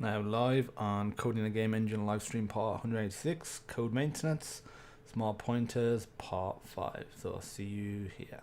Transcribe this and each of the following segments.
Now live on Coding a Game Engine Livestream part 186, Code Maintenance, Small Pointers, part 5. So I'll see you here.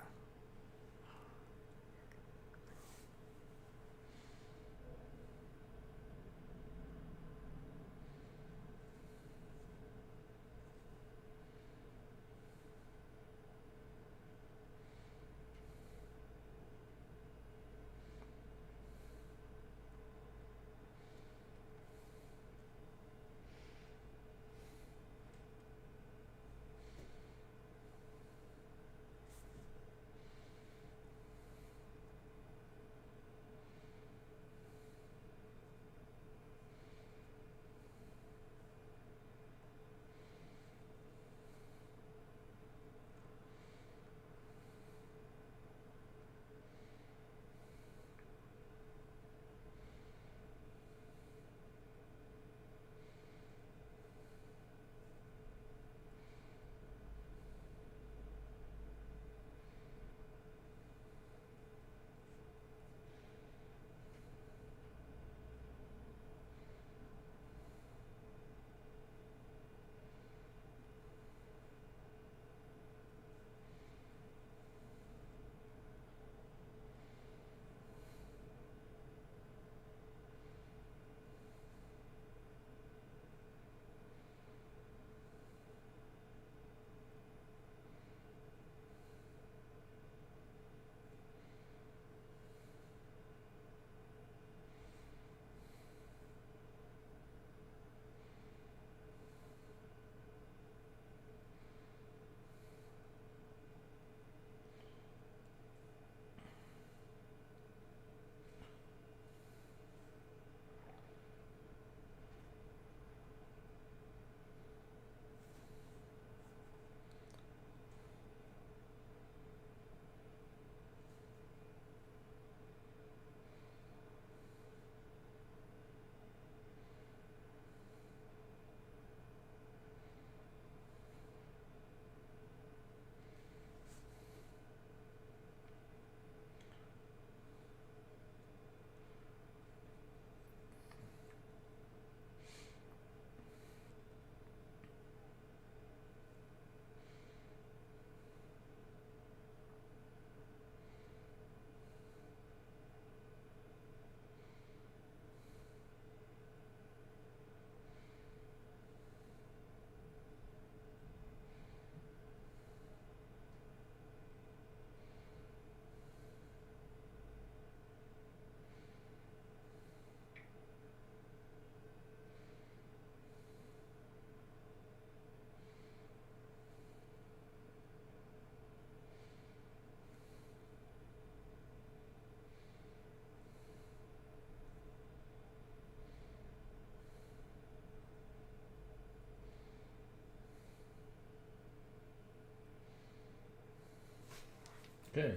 Okay.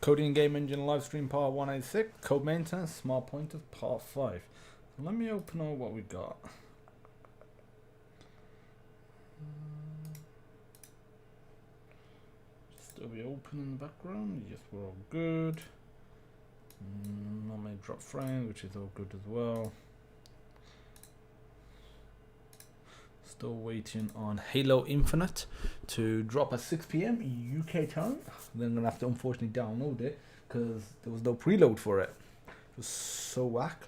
Coding Game Engine Livestream part 186, Code Maintenance, Small Pointers, part 5. Let me open up what we got. Still be open in the background. Yes, we're all good. Not many drop frames, which is all good as well. Still waiting on Halo Infinite to drop at 6 PM UK time. Then I'm gonna have to unfortunately download it because there was no preload for it. It was so whack.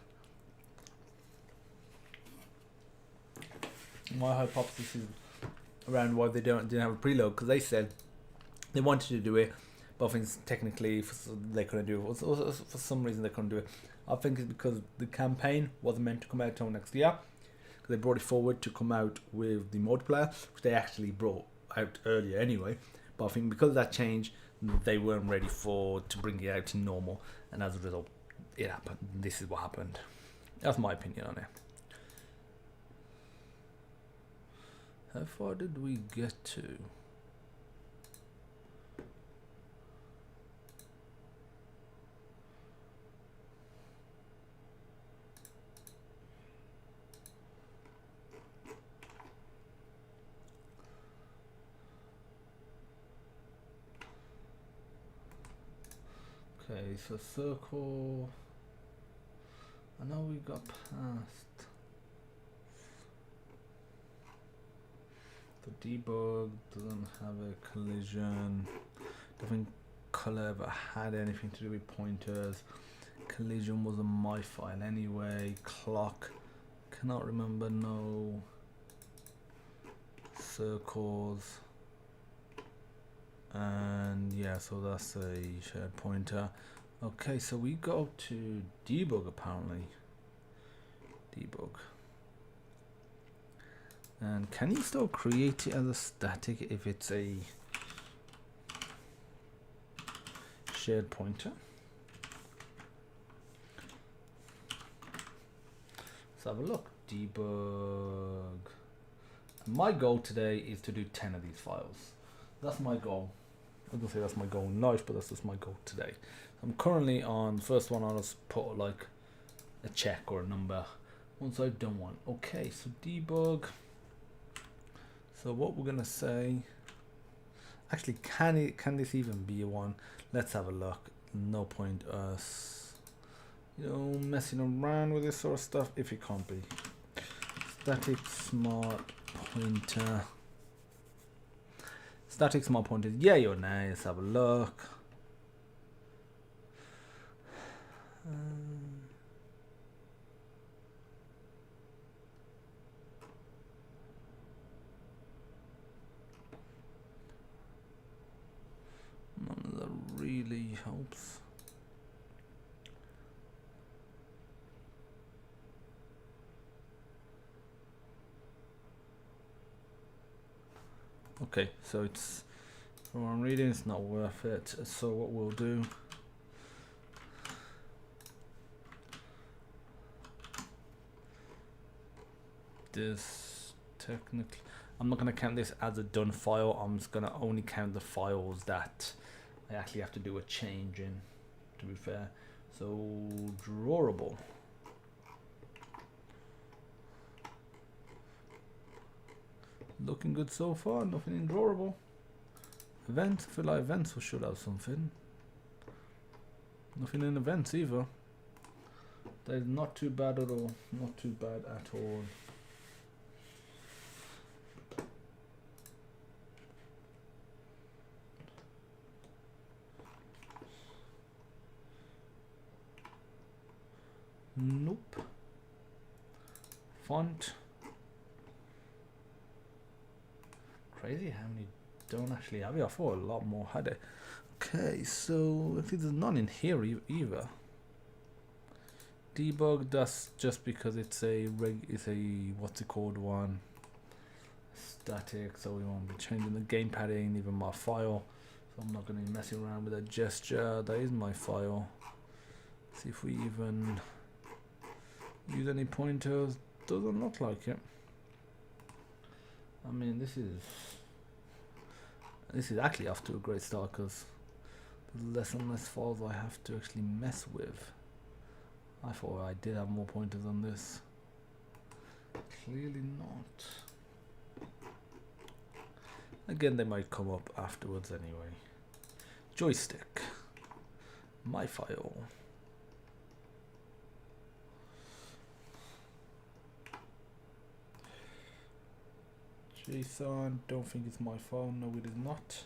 My hypothesis is around why they didn't have a preload, because they said they wanted to do it, but I think technically they couldn't do it. For some reason they couldn't do it. I think it's because the campaign wasn't meant to come out until next year. They brought it forward to come out with the multiplayer, which they actually brought out earlier anyway. But I think because of that change, they weren't ready to bring it out in normal, and as a result, it happened. This is what happened. That's my opinion on it. How far did we get to? Okay, so circle. I know we got past the debug, doesn't have a collision. Don't think color ever had anything to do with pointers. Collision wasn't my file anyway. Clock, cannot remember, no. Circles. And yeah, so that's a shared pointer. Okay, so we go to debug apparently. Debug. And can you still create it as a static if it's a shared pointer? Let's have a look. Debug. My goal today is to do 10 of these files. That's my goal. I was gonna say that's my goal in life, but that's just my goal today. I'm currently on the first one. I'll just put like a check or a number once I've done one. Okay, so debug. So what we're gonna say, actually, can this even be a one? Let's have a look. No point us, messing around with this sort of stuff if it can't be. Static smart pointer. Static smart pointer. Yay or nay? Let's have a look. None of that really helps. Okay, so it's, from what I'm reading, it's not worth it. So what we'll do, this technically, I'm not going to count this as a done file. I'm just going to only count the files that I actually have to do a change in, to be fair. So drawable. Looking good so far, nothing in drawable. Events, I feel like events should have something. Nothing in events either. That is not too bad at all. Not too bad at all. Nope. Font. Crazy how many don't actually have it. I thought a lot more had it. Okay, so if there's none in here either. Debug, that's just because it's a what's it called one. Static, so we won't be changing the game padding, even my file. So I'm not going to be messing around with that gesture. That is my file. See if we even use any pointers. Doesn't look like it. I mean, this is actually off to a great start because there's less and less files I have to actually mess with. I thought I did have more pointers on this. Clearly not. Again, they might come up afterwards anyway. Joystick. My file. JSON, don't think it's my file. No, it is not.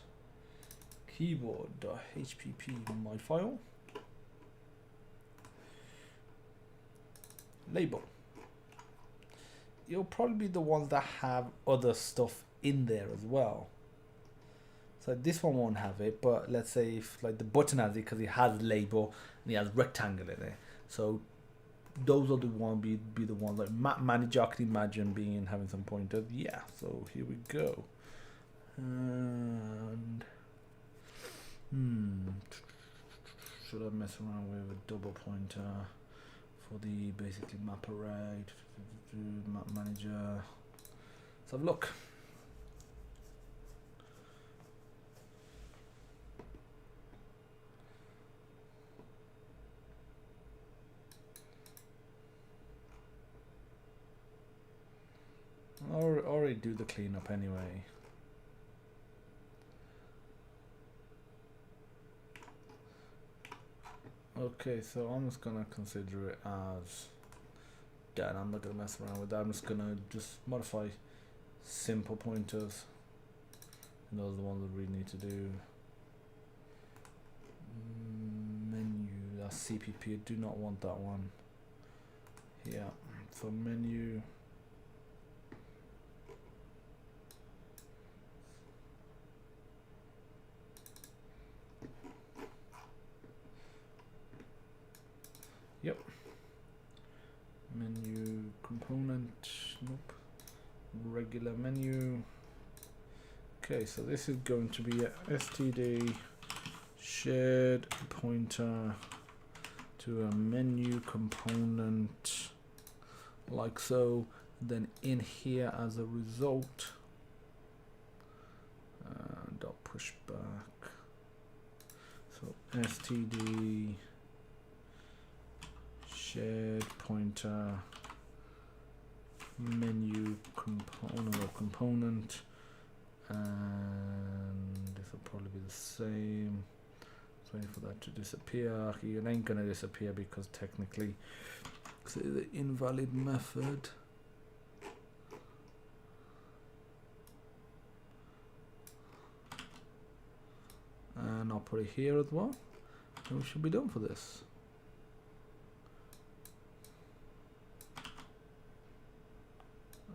Keyboard.hpp, my file. Label. You'll probably be the ones that have other stuff in there as well. So this one won't have it, but let's say if like the button has it because it has label and it has rectangle in it. So those are the one be the ones like map manager. I can imagine having some pointers. Yeah. So here we go. And should I mess around with a double pointer for the basically map array? Map manager. Let's have a look. Already do the cleanup anyway. Okay, so I'm just gonna consider it as Then I'm not gonna mess around with that. I'm just gonna modify simple pointers. And those are the ones that we need to do. Menu, that's CPP. I do not want that one. Yeah, so menu. Yep. Menu component. Nope. Regular menu. Okay, so this is going to be a std shared pointer to a menu component like so. Then in here as a result, dot push back. So std shared pointer menu component, and this will probably be the same. So waiting for that to disappear. It ain't gonna disappear because technically it's the invalid method. And I'll put it here as well, and we should be done for this.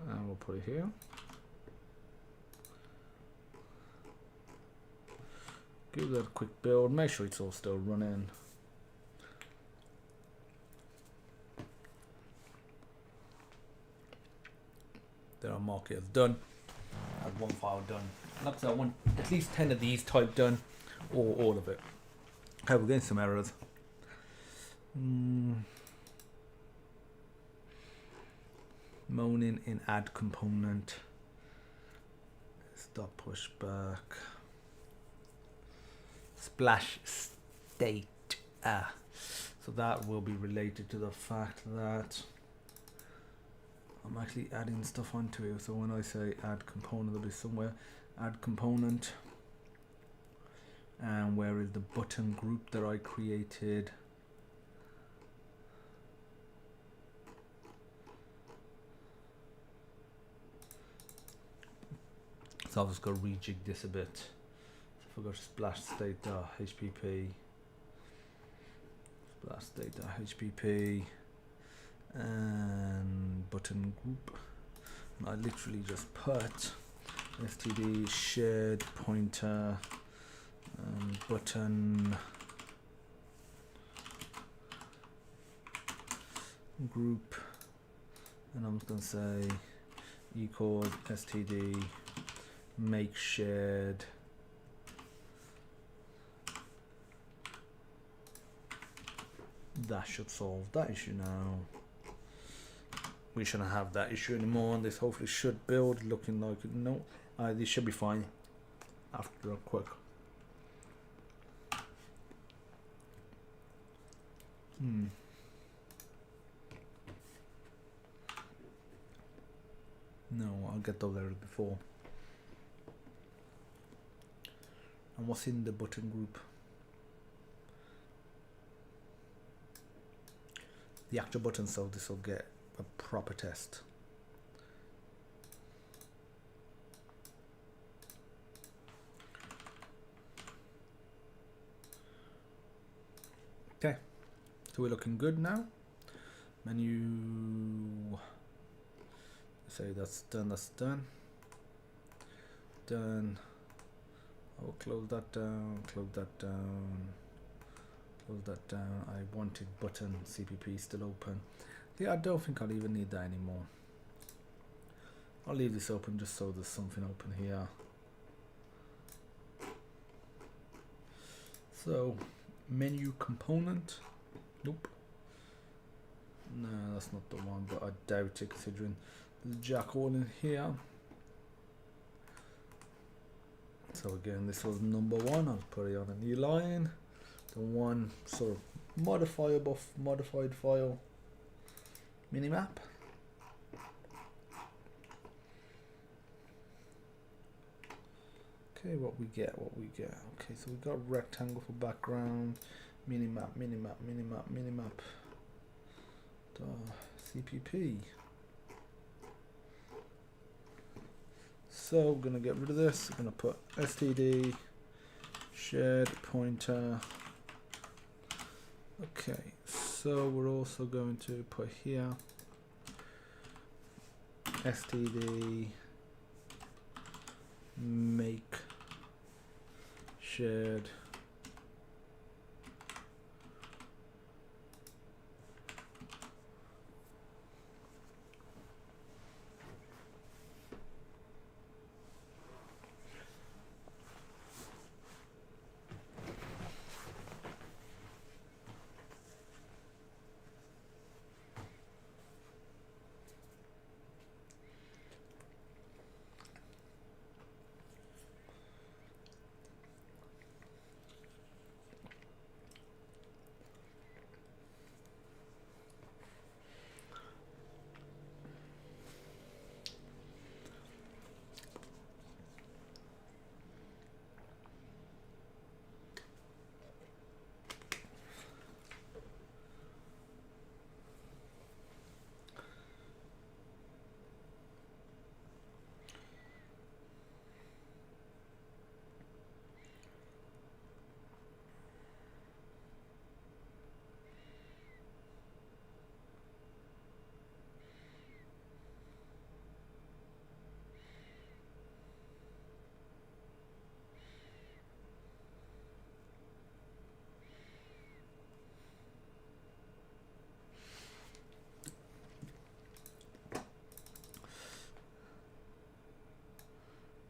And we'll put it here. Give that a quick build, make sure it's all still running. Then I'll mark it as done. I have one file done. Like I said, I want at least 10 of these type done, or all of it. Okay, we're getting some errors. Moaning in add component. Stop pushback. Splash state. So that will be related to the fact that I'm actually adding stuff onto it. So when I say add component, there'll be somewhere add component. And where is the button group that I created? So I'll just go rejig this a bit. So if I go to splash state.hpp, splash state.hpp, and button group, and I literally just put std shared pointer button group, and I'm just going to say equals std make shared that should solve that issue now. We shouldn't have that issue anymore, and this hopefully should build looking like it. No, this should be fine after a quick no, I'll get those errors before. And what's in the button group? The actual button, so this will get a proper test. Okay, so we're looking good now. Menu, say that's done, done. I will close that down, close that down, close that down. I wanted button CPP still open. Yeah, I don't think I'll even need that anymore. I'll leave this open just so there's something open here. So, menu component. Nope. No, that's not the one, but I doubt it considering there's jack all in here. So again, this was number one. I'll put it on a new line. The one sort of modified file minimap. Okay, what we get. Okay, so we got rectangle for background, minimap. CPP. So we're gonna get rid of this. We're gonna put std shared pointer. Okay, so we're also going to put here std make shared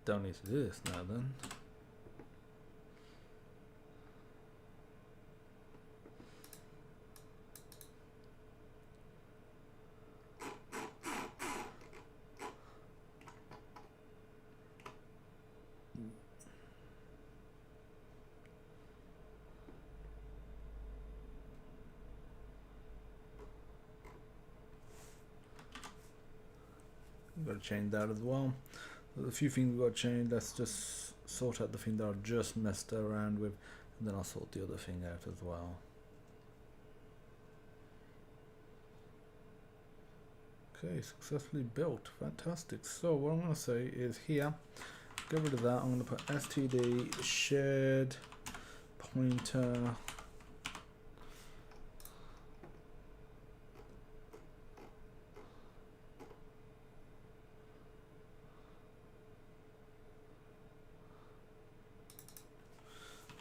don't need to do this now then. We've got to change that as well. There's a few things we've got to change. Let's just sort out the thing that I just messed around with, and then I'll sort the other thing out as well. Okay, successfully built. Fantastic. So what I'm going to say is here, get rid of that. I'm going to put std shared pointer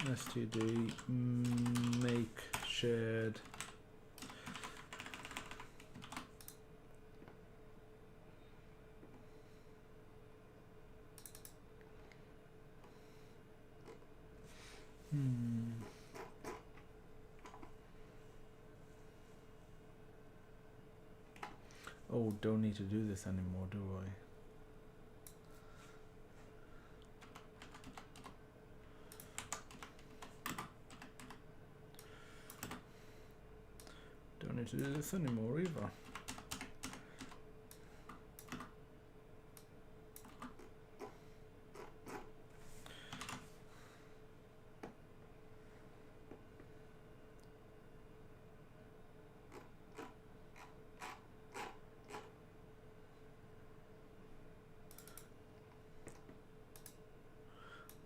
std make shared Oh, don't need to do this anymore, do I? Don't need to do this anymore either.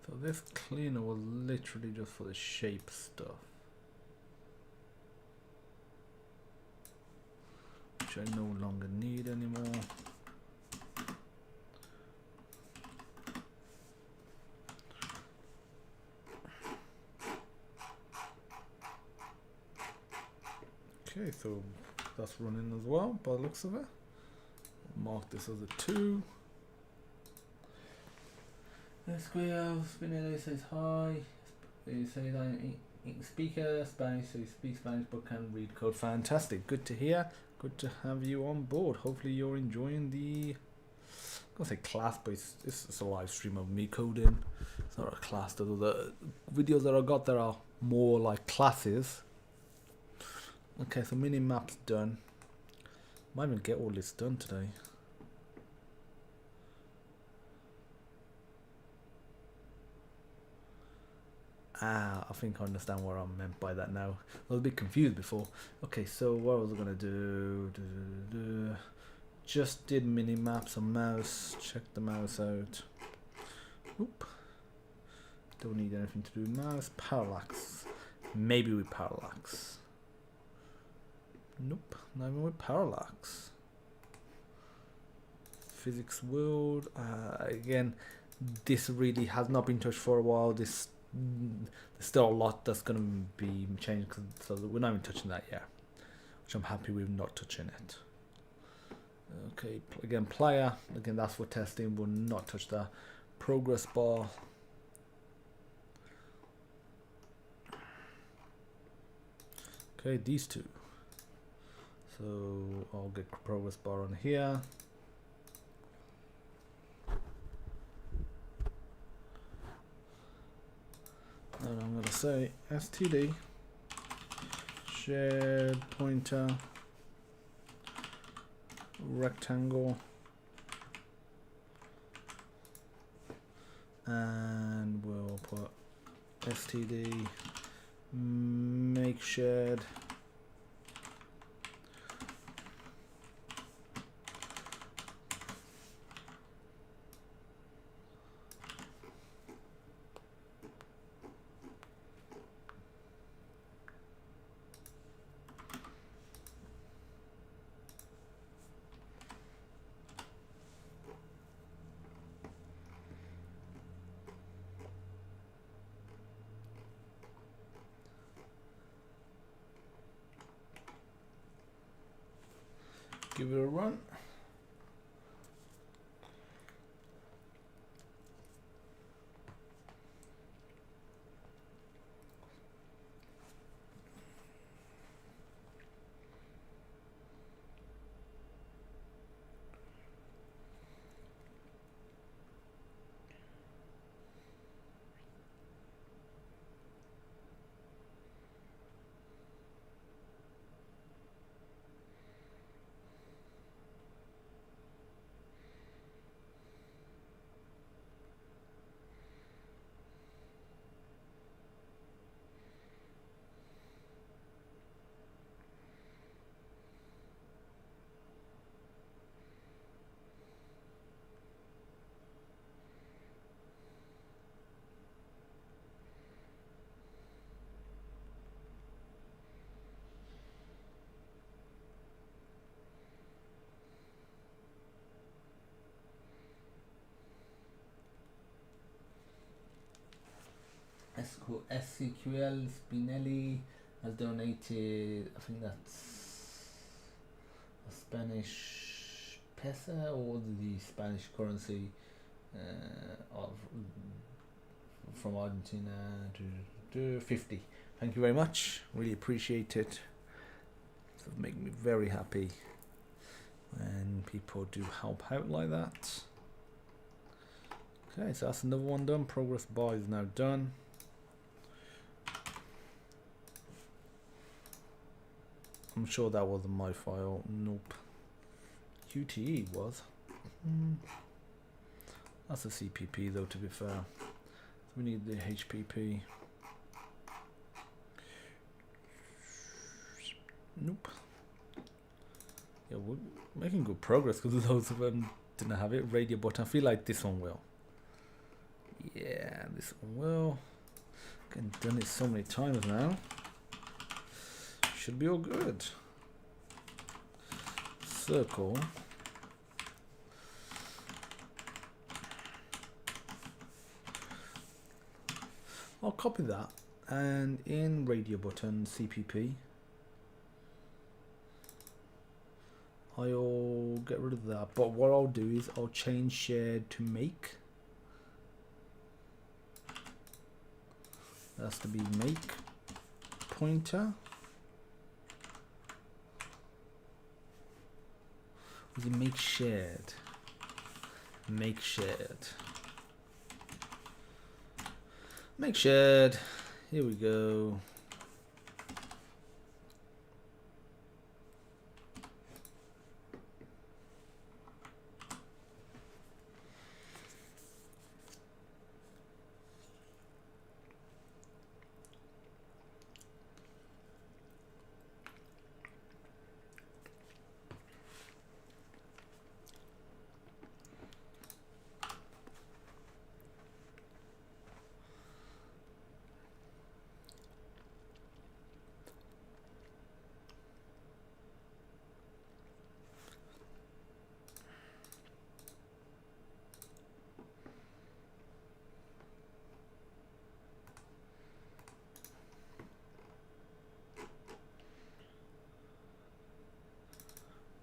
So this cleaner was literally just for the shape stuff, which I no longer need anymore. Okay, so that's running as well by the looks of it. Mark this as a 2. Square Spinelli says hi. You say that speaker Spanish, so you speak Spanish but can read code. Fantastic, good to hear. Good to have you on board. Hopefully you're enjoying the, I'm gonna say class, but it's a live stream of me coding. It's not a class. The videos that I got there are more like classes. Okay, so mini maps done. Might even get all this done today. I think I understand what I meant by that now. I was a bit confused before. Okay, so what was I gonna do? Just did mini maps on mouse. Check the mouse out. Oop. Don't need anything to do mouse. Parallax. Maybe with parallax. Nope, not even with parallax. Physics world. Again, this really has not been touched for a while. There's still a lot that's going to be changed, so we're not even touching that yet, which I'm happy with not touching it. Okay, again, player. Again, that's for testing. We'll not touch that. Progress bar. Okay, these two. So I'll get progress bar on here. And I'm going to say std shared pointer rectangle, and we'll put std make shared give it a run. SQL Spinelli has donated, I think that's a Spanish peso or the Spanish currency of from Argentina to 50. Thank you very much. Really appreciate it. It makes me very happy when people do help out like that. Okay, so that's another one done. Progress bar is now done. I'm sure that wasn't my file. Nope. QTE was. That's a CPP though, to be fair. So we need the HPP. Nope. Yeah, we're making good progress because those of them didn't have it. Radio button. I feel like this one will. Yeah, this one will. I've done it so many times now. Should be all good. Circle. I'll copy that, and in radio button CPP I'll get rid of that, but what I'll do is I'll change shared to make. That has to be make pointer. We make shared. Make shared. Make shared. Here we go.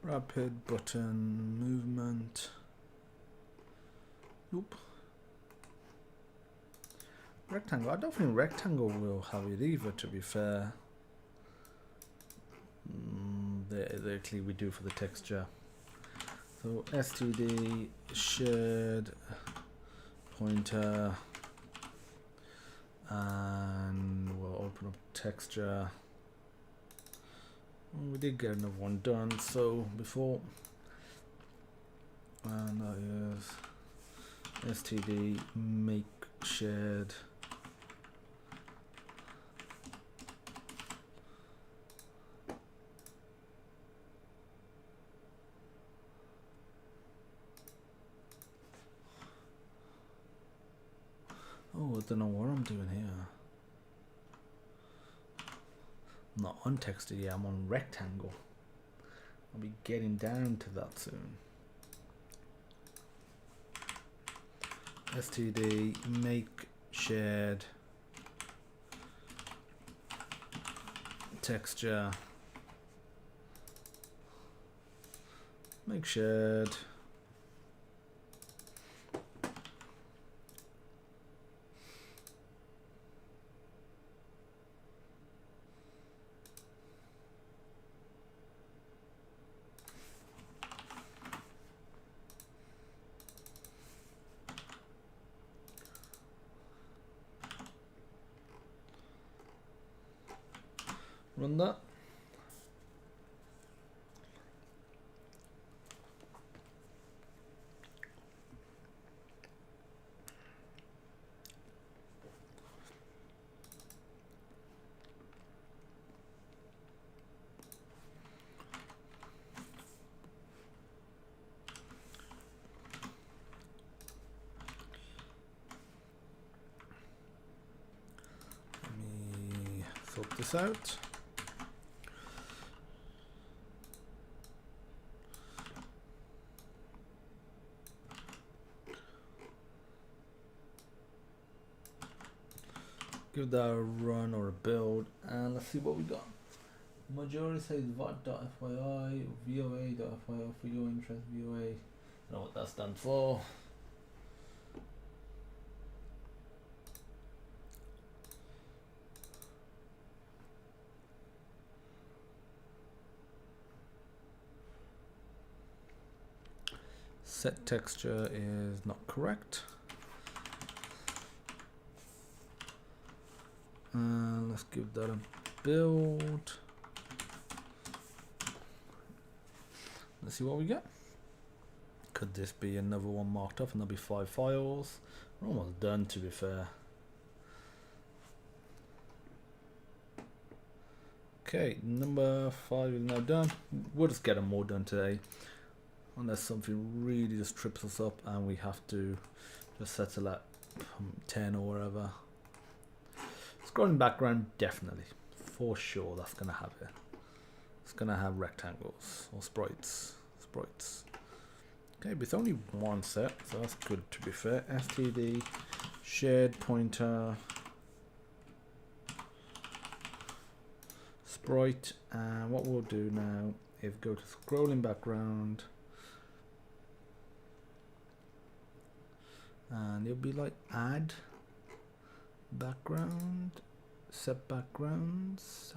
Rapid button movement. Oop. Rectangle. I don't think rectangle will have it either, to be fair. Actually, we do for the texture. So std shared pointer, and we'll open up texture. We did get another one done, so before, and that is std make shared I don't know what I'm doing here. I'm not on texture yet, I'm on rectangle. I'll be getting down to that soon. std make shared texture make shared run that. Let me sort this out. Give that a run or a build, and let's see what we got. Majority says VOT.FYI, VOA.FYI for your interest, VOA. I don't know what that stands for. Set texture is not correct. Let's give that a build. Let's see what we get. Could this be another one marked up and there'll be 5 files? We're almost done, to be fair. Okay, number 5 is now done. We'll just get them more done today, unless something really just trips us up and we have to just settle at 10 or wherever. Scrolling background, definitely, for sure, that's gonna have it. It's gonna have rectangles or sprites. Okay, but it's only one set, so that's good, to be fair. std shared pointer sprite, and what we'll do now is go to scrolling background, and it'll be like add background, set backgrounds.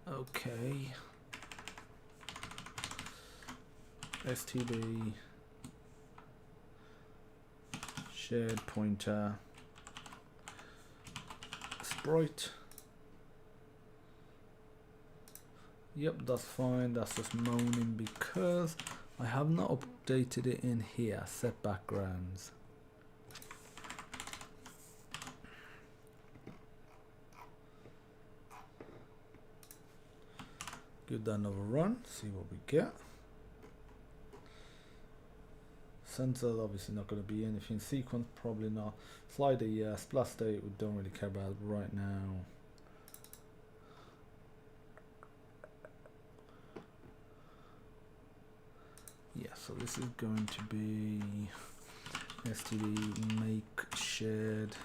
Okay, std shared pointer sprite. Yep, that's fine. That's just moaning because I have not updated it in here. Set backgrounds. Give that another run, see what we get. Sensor obviously not going to be anything. Sequence probably not. Slider, yes. Splash state we don't really care about right now. Yeah, so this is going to be std make shared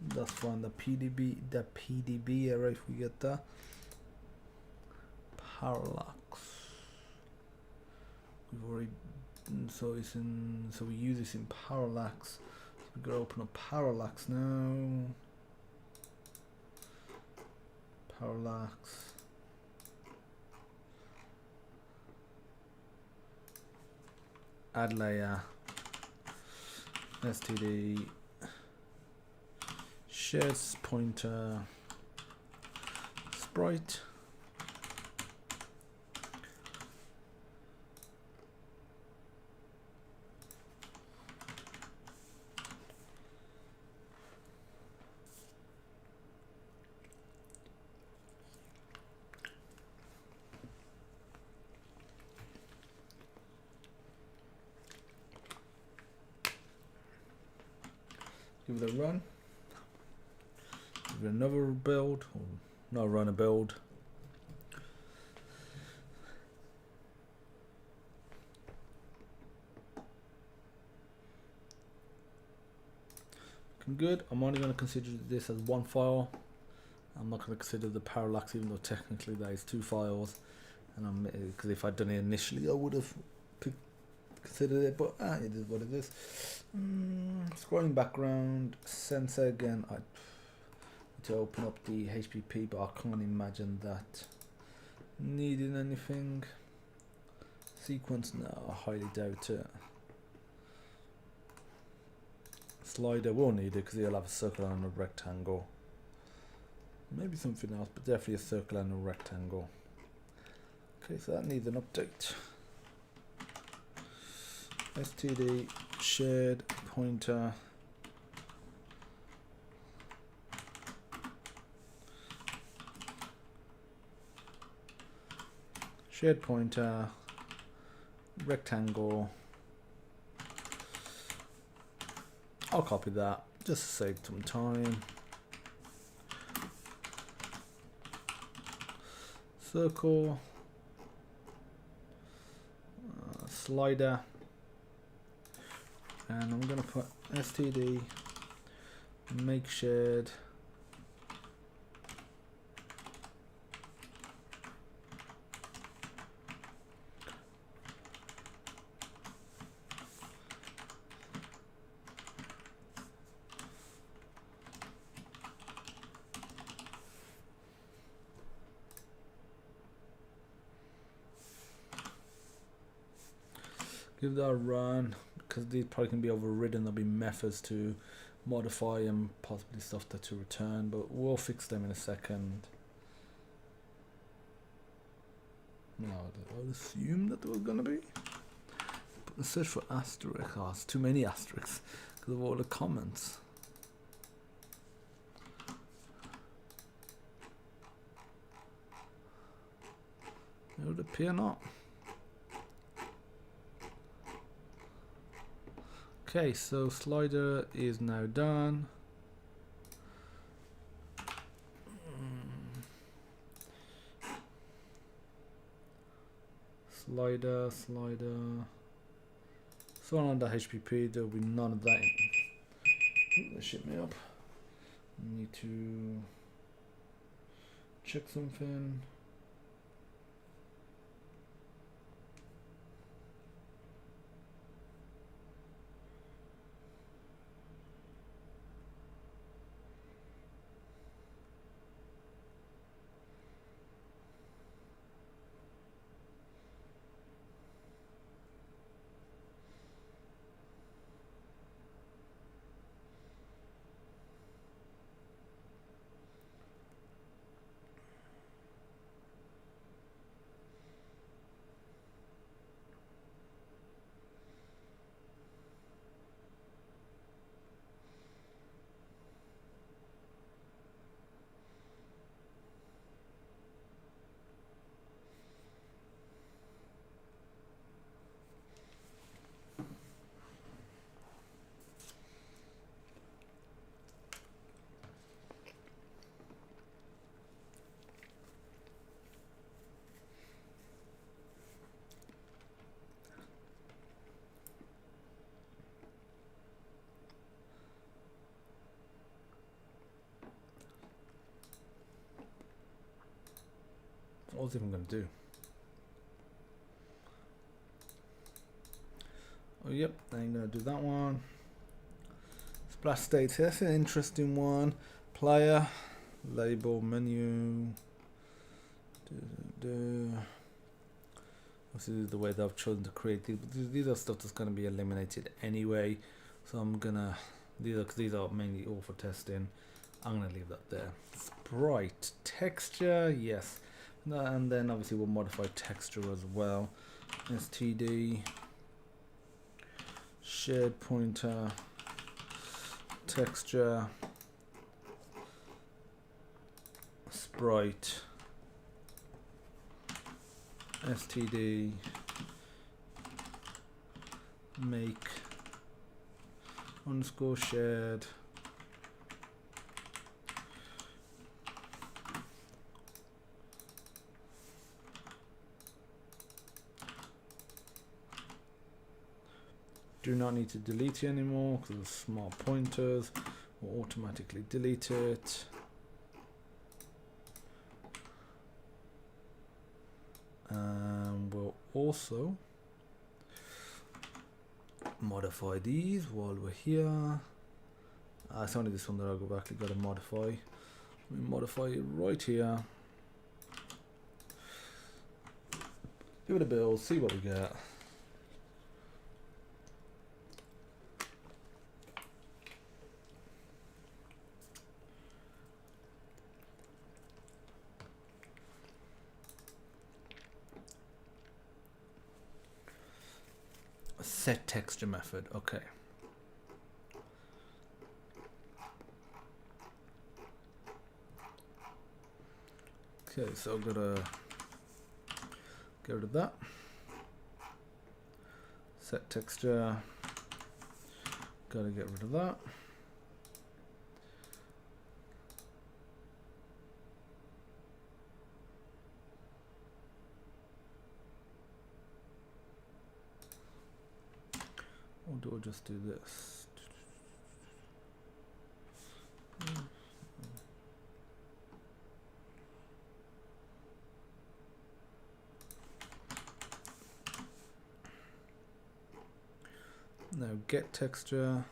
That's fine. The PDB error, if we get that. Parallax. We've already, so it's in, so we use this in parallax. So we're gonna open up parallax now. Parallax. Add layer. STD. Shared pointer. Sprite. Give it a run. Give it another build. Or no, run a build. Looking good. I'm only going to consider this as one file. I'm not going to consider the parallax, even though technically that is two files. And because if I'd done it initially, I would have considered it. But it is what it is. Scrolling background, sensor again. I need to open up the HPP, but I can't imagine that needing anything. Sequence, no, I highly doubt it. Slider will need it because he'll have a circle and a rectangle. Maybe something else, but definitely a circle and a rectangle. Okay, so that needs an update. STD shared pointer. Shared pointer. Rectangle. I'll copy that just to save some time. Circle. Slider. And I'm going to put STD, make shared, give that a run. Because these probably can be overridden, there'll be methods to modify and possibly stuff to return, but we'll fix them in a second. No, I'll assume that there was gonna be. But search for asterisk. Oh, it's too many asterisks because of all the comments. It would appear not. Okay, so slider is now done. Slider. So on the HPP, there will be none of that. They shit me up. Need to check something. was it even going to do? Oh, yep, I'm going to do that one. Splash states here, that's an interesting one. Player, label, menu. This is the way that I've chosen to create these. But these are stuff that's going to be eliminated anyway. So I'm gonna, these are mainly all for testing. I'm gonna leave that there. Sprite, texture, yes. And then obviously we'll modify texture as well. STD, shared pointer, texture, sprite, STD, make underscore shared, do not need to delete it anymore because of smart pointers. We'll automatically delete it. And we'll also modify these while we're here. It's only this one that I've actually got to modify. We modify it right here. Give it a build, see what we get. Set texture method, okay. Okay, so I'm gonna get rid of that. Set texture, gotta get rid of that. Or do I just do this? Now get texture.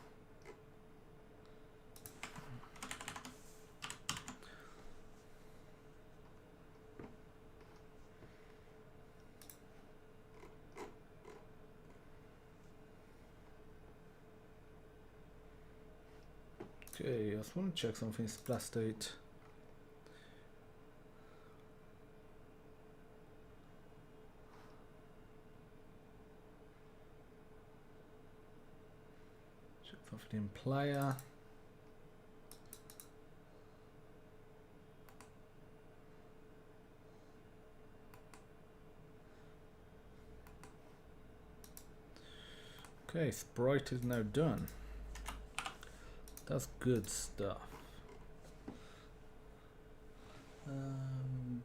Okay, I just want to check something. Splash state. Check something in player. Okay, sprite is now done. That's good stuff.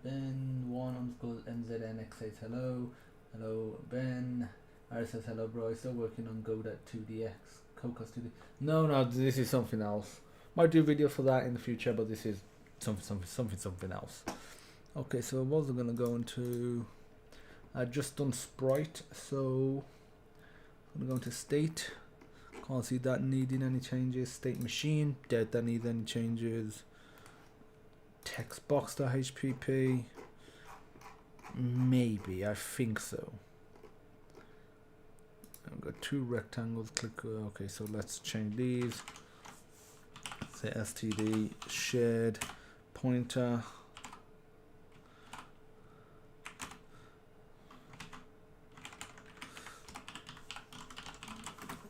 Ben1_MZNX says hello. Hello, Ben. Ari says hello, bro. I'm still working on Go.2DX. Cocos 2D. No, this is something else. Might do a video for that in the future, but this is something else. Okay, so I was gonna go into. I just done sprite, so I'm gonna go into state. Can't see that needing any changes. State machine, dead, that needs any changes. Text box.hpp, maybe, I think so. I've got two rectangles, click, okay, so let's change these. Say std, shared, pointer.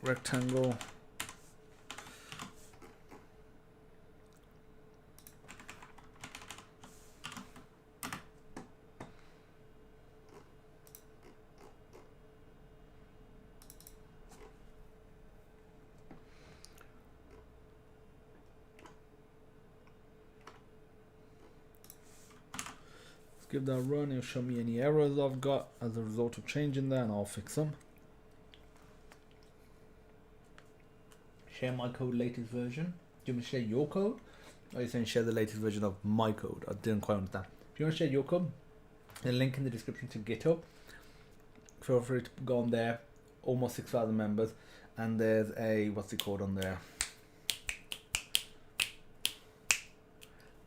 Rectangle. Let's give that a run. It'll show me any errors I've got as a result of changing that, and I'll fix them. Share my code latest version. Do you want to share your code? Or are you saying share the latest version of my code? I didn't quite understand. If you want to share your code, A link in the description to GitHub. Feel free to go on there. Almost 6,000 members, and there's a what's it called on there?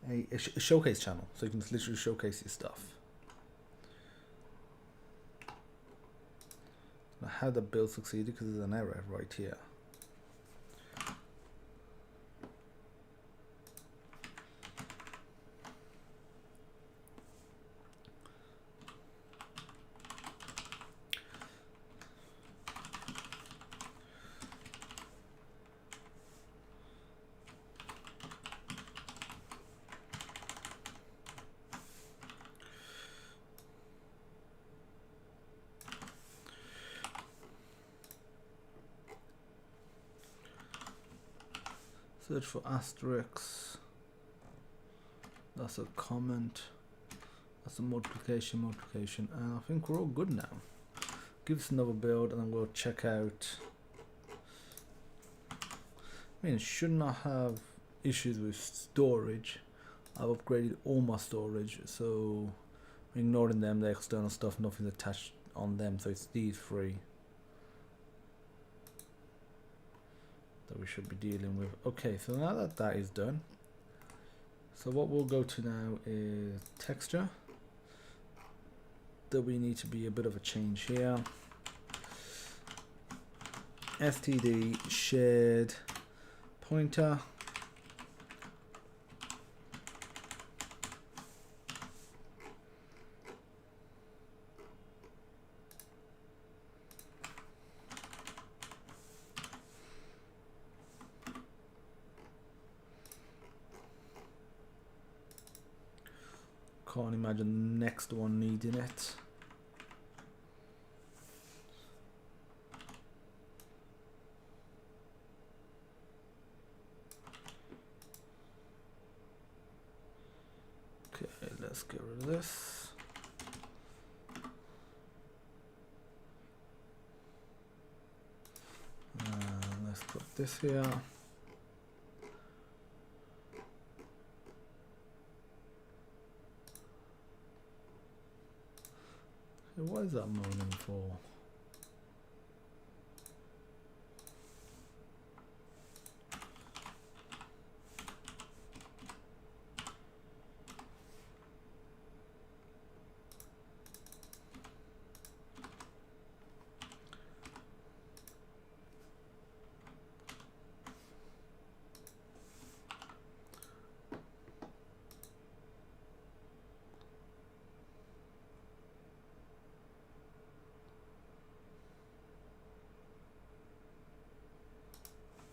A showcase channel, so you can literally showcase your stuff. Now, how the build succeeded because there's an error right here. Search for asterisks. That's a comment. That's a multiplication, and I think we're all good now. Give us another build and then we'll check out. I mean, it should not have issues with storage. I've upgraded all my storage, so ignoring them, the external stuff, nothing's attached on them, so it's these three that we should be dealing with. Okay, so now that that is done, so what we'll go to now is texture. There we need to be a bit of a change here. std shared pointer. Can't imagine the next one needing it. Okay, let's get rid of this. Let's put this here. What is that moaning for?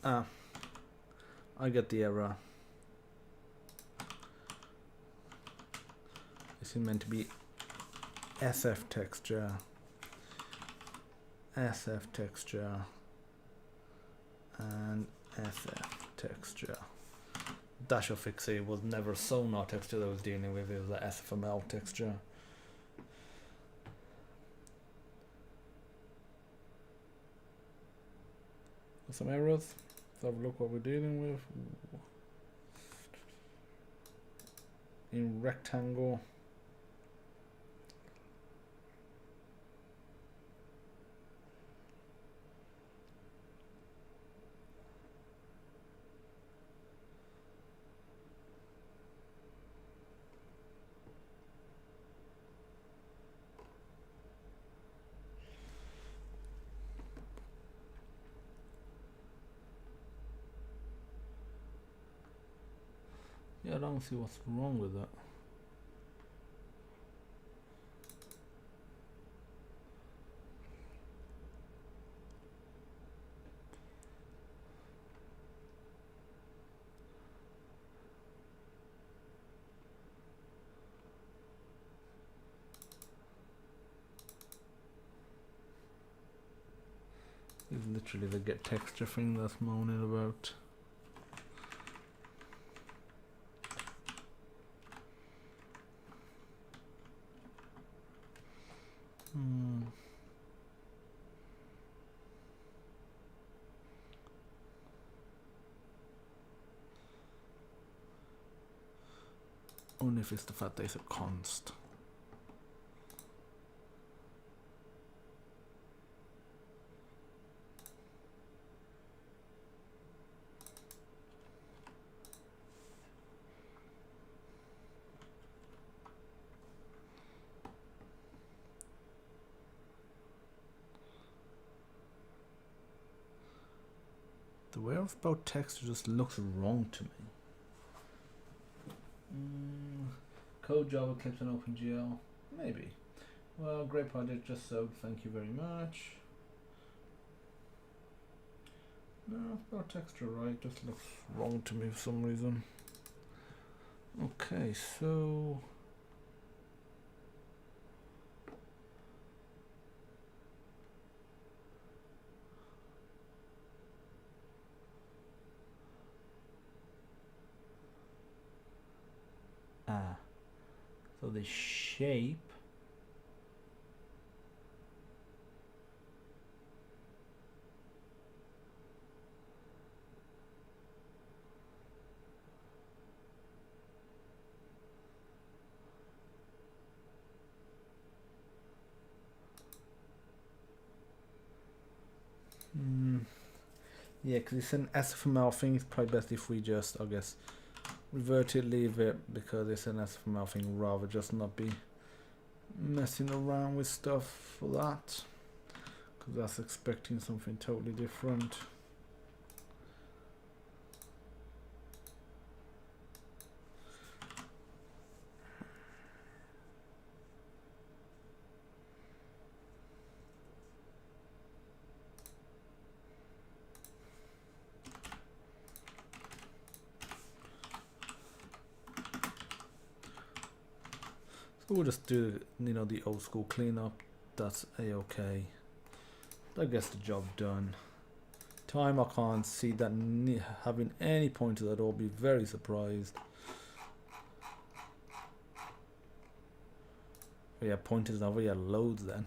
Ah, I get the error. This is meant to be SF texture, SF texture, and SF texture. That should fix it. It was never Sonar texture that I was dealing with, it was the SFML texture. Some errors. Let's have a look what we're dealing with. In rectangle. Yeah, I don't see what's wrong with that. It's literally the get texture thing that's moaning about. Only if it's the fact that it's a const. Stuff about texture just looks wrong to me. Code Java clips on OpenGL, maybe. Well, great project, just so. Thank you very much. No, about texture right, just looks wrong to me for some reason. Okay, so so the shape yeah, because it's an SFML thing. It's probably best if we just, I guess, revert it, leave it, because it's an SFML thing, rather just not be messing around with stuff for that, because that's expecting something totally different. So we'll just do, you know, the old school cleanup. That's a-okay. That gets the job done. Time, I can't see that having any pointers at all. Be very surprised. But yeah, pointers now. Yeah, loads then.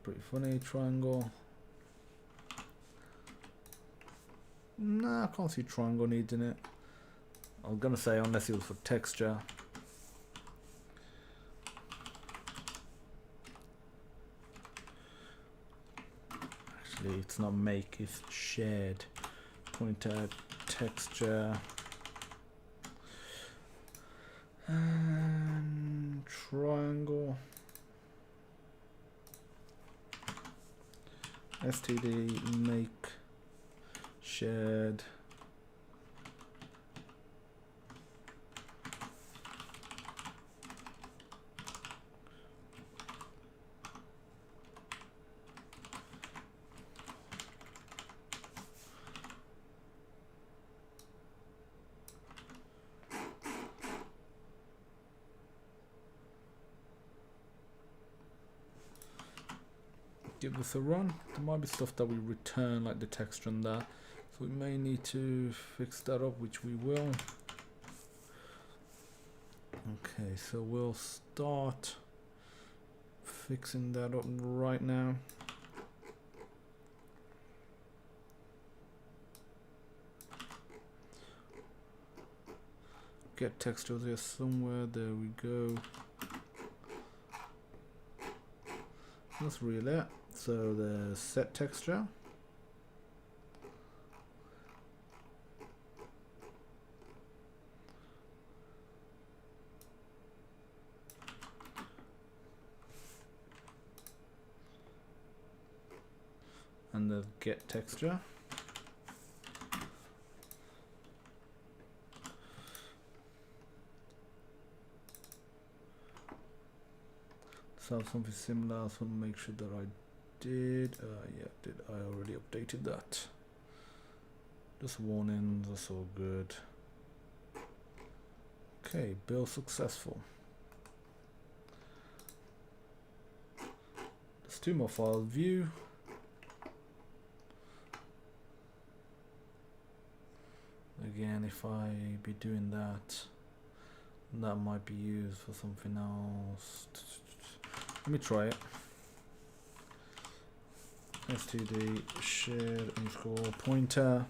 Pretty funny. Triangle. Nah, I can't see triangle needing it. I was gonna say unless it was for texture. Actually, it's not make, it's shared. Pointer, texture. And triangle. STD, make, shared. Give this a run. There might be stuff that we return, like the texture and that, so we may need to fix that up, which we will. Okay, so we'll start fixing that up right now. Get textures here somewhere. There we go. That's really it. So the set texture. And the get texture. So something similar. I just want to make sure that I did. Yeah, did I already updated that? Just warnings. That's all good. Okay, build successful. There's two more files. View. Again, if I be doing that, that might be used for something else. Let me try it. std shared underscore pointer.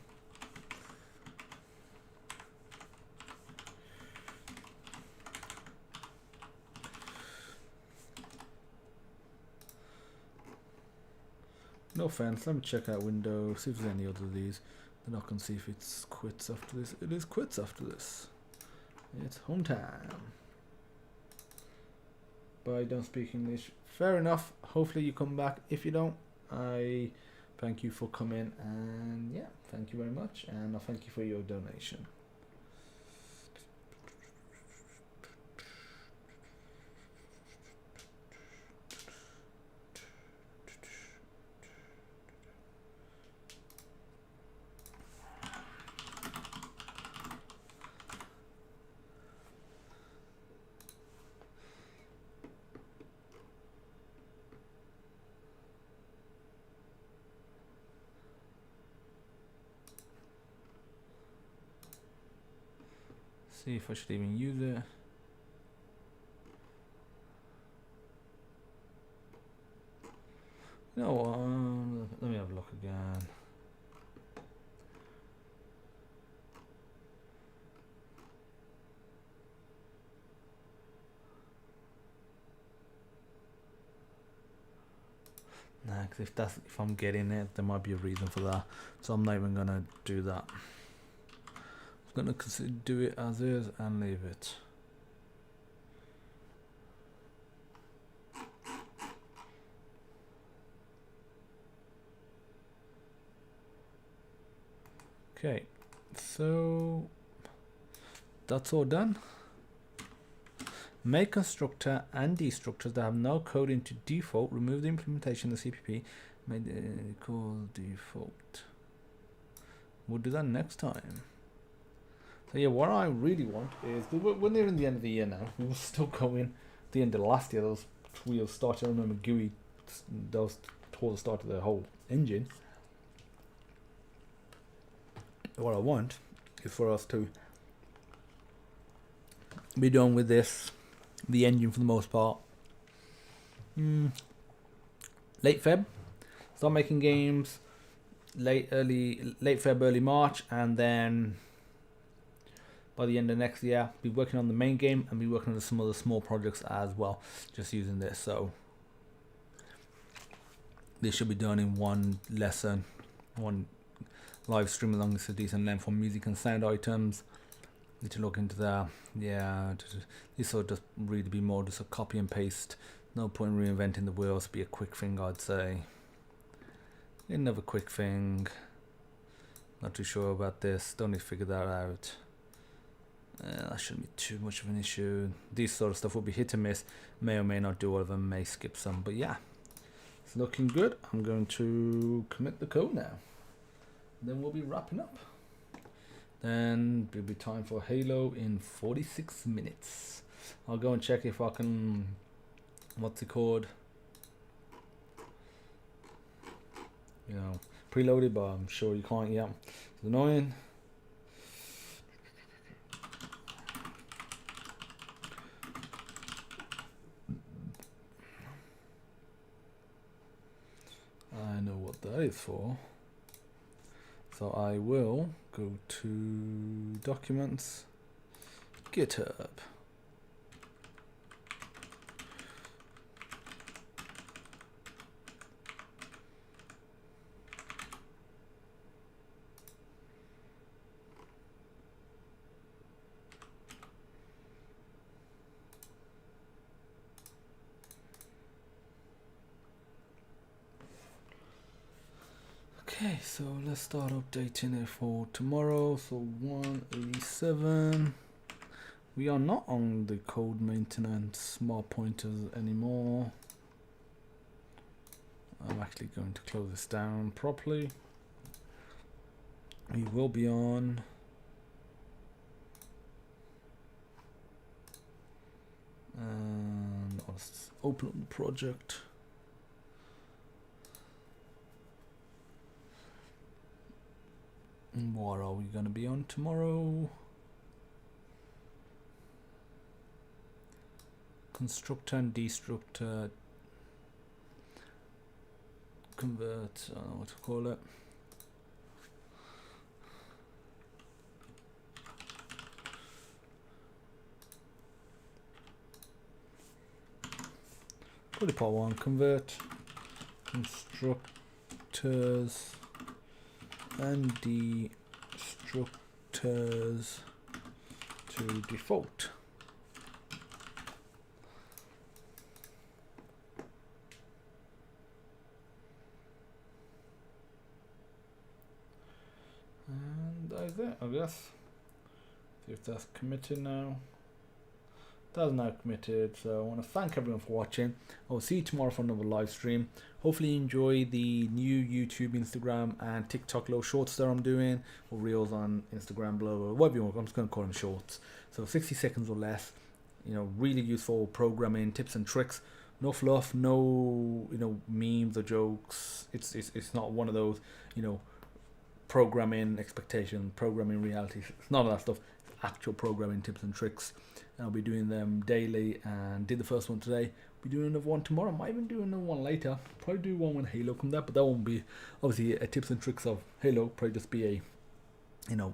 No offense, let me check out Windows, see if there's any other of these. Then I can see if it's quits after this. It is quits after this. It's home time. But I don't speak English. Fair enough. Hopefully you come back. If you don't, I Thank you for coming, and yeah, thank you very much, and I thank you for your donation. See if I should even use it. No, let me have a look again. Nah, because if I'm getting it, there might be a reason for that. So I'm not even gonna do that. I'm gonna do it as is and leave it. Okay, so that's all done. Make constructor and destructors that have no code into default. Remove the implementation of the CPP. Made it call default. We'll do that next time. So yeah, what I really want is, we're nearing the end of the year now. We were still going the end of last year. Those wheels started. I remember GUI, those towards the start of the whole engine. What I want is for us to be done with this, the engine for the most part. Late Feb, start making games. Late Feb, early March, and then by the end of next year, be working on the main game and be working on some other small projects as well. Just using this, so this should be done in one lesson, one live stream, as long as it's a decent length for music and sound items. Need to look into that. Yeah, this will just really be more just a copy and paste. No point reinventing the wheels. Be a quick thing, I'd say. Another quick thing. Not too sure about this. Don't need to figure that out. That shouldn't be too much of an issue. These sort of stuff will be hit and miss. May or may not do all of them. May skip some. But yeah, it's looking good. I'm going to commit the code now. Then we'll be wrapping up. Then it'll be time for Halo in 46 minutes. I'll go and check if I can, what's it called? You know, preloaded, but I'm sure you can't. Yeah, it's annoying. I know what that is for. So I will go to Documents, GitHub. Okay, so let's start updating it for tomorrow. So 187. We are not on the code maintenance smart pointers anymore. I'm actually going to close this down properly. We will be on and let's open up the project. What are we going to be on tomorrow? Constructor and destructor. Convert, I don't know what to call it. Probably part one. Convert constructors and destructors to default. that is it, I guess. See if that's committed now. That's now committed. So I want to thank everyone for watching. I'll see you tomorrow for another live stream. Hopefully you enjoy the new YouTube, Instagram and TikTok little shorts that I'm doing, or reels on Instagram, blah, blah, whatever you want. I'm just going to call them shorts. So 60 seconds or less. You know, really useful programming tips and tricks. No fluff, no, you know, memes or jokes. It's not one of those, you know, programming expectation, programming reality. It's none of that stuff. It's actual programming tips and tricks. And I'll be doing them daily, and did the first one today. Be doing another one tomorrow. Might even do another one later. Probably do one when Halo comes out, but that won't be obviously a tips and tricks of Halo. Probably just be a, you know,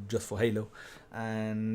just for Halo. And